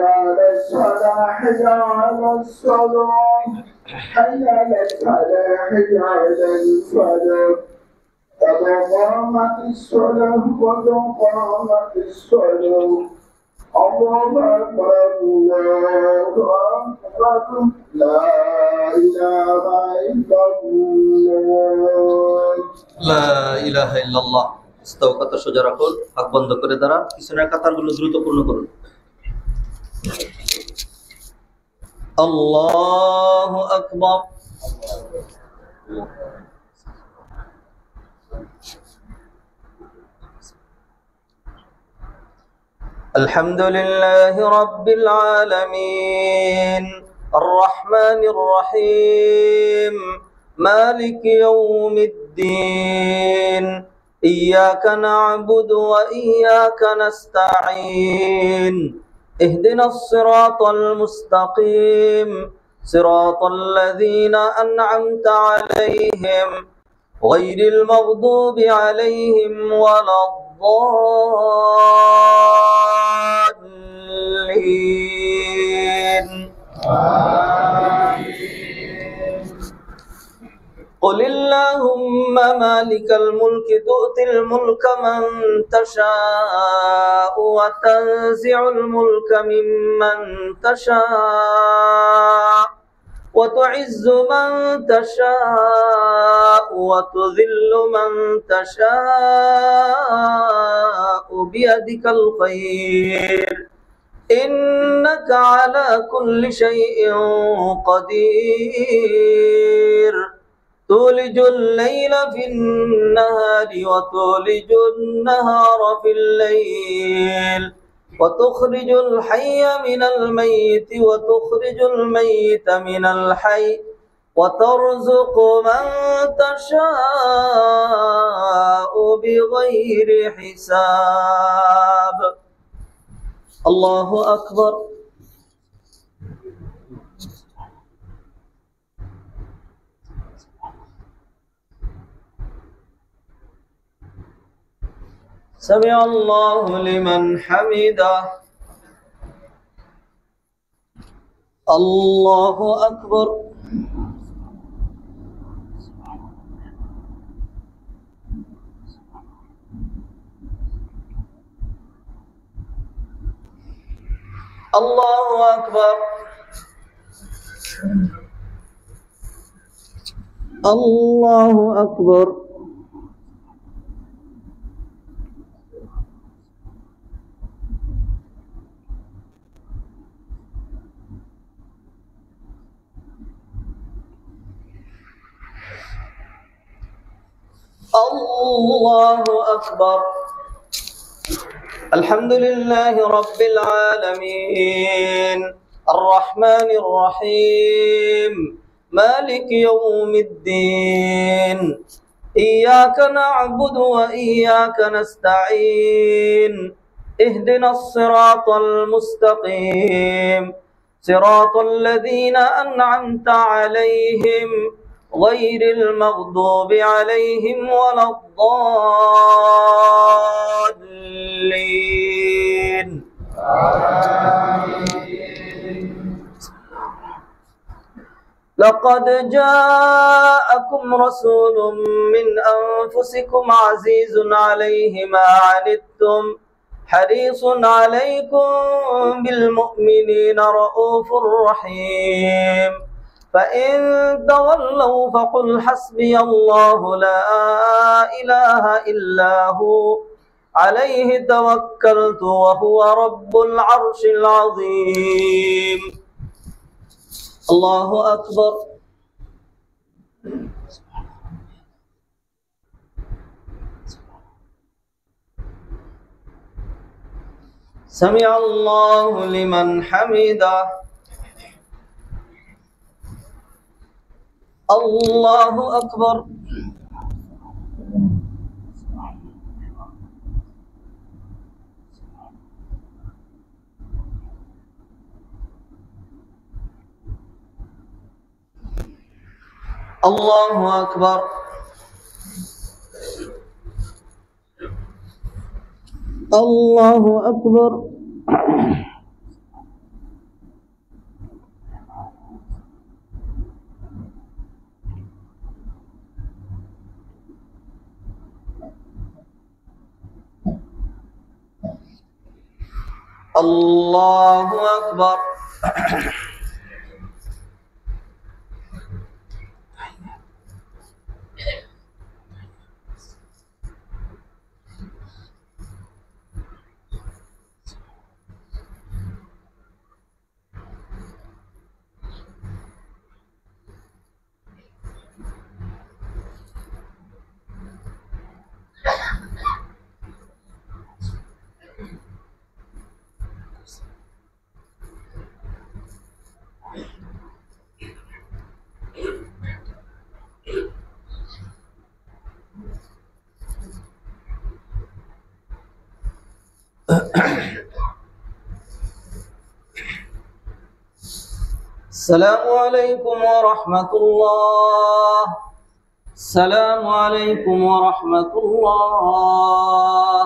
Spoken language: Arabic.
على الصلاة حي على الصلاة حي على الفلاح حي على الفلاح قد قامت الصلاة قد قامت الصلاة الله أكبر الله أكبر لا إله إلا الله لا إله إلا الله ইস্তাওকাত সোজা রাখুন, হাত বন্ধ করে দাঁড়ান, পিছনের কাতারগুলো দ্রুত পূর্ণ করুন। আল্লাহু আকবার। আলহামদুলিল্লাহি রাব্বিল আলামিন আর-রাহমানির রহিম মালিকি ইয়াউমিদ্দিন إياك نعبد وإياك نستعين اهدنا الصراط المستقيم صراط الذين أنعمت عليهم غير المغضوب عليهم ولا الضالين قل اللهم مالك الملك تؤتي الملك من تشاء وتنزع الملك ممن تشاء وتعز من تشاء وتذل من تشاء بيدك الخير إنك على كل شيء قدير تولج الليل في النهار وتولج النهار في الليل وتخرج الحي من الميت وتخرج الميت من الحي وترزق من تشاء بغير حساب الله أكبر سمع الله لمن حمده الله أكبر الله أكبر الله أكبر الله أكبر الحمد لله رب العالمين الرحمن الرحيم مالك يوم الدين إياك نعبد وإياك نستعين اهدنا الصراط المستقيم صراط الذين أنعمت عليهم غير المغضوب عليهم ولا الضالين لقد جاءكم رسول من أنفسكم عزيز عليه ما عنتم حريص عليكم بالمؤمنين رؤوف رحيم فإن تولوا فقل حسبي الله لا إله إلا هو عليه توكلت وهو رب العرش العظيم الله أكبر سمع الله لمن حمده الله أكبر الله أكبر الله أكبر আল্লাহু আকবার। السلام عليكم ورحمة الله. السلام عليكم ورحمة الله.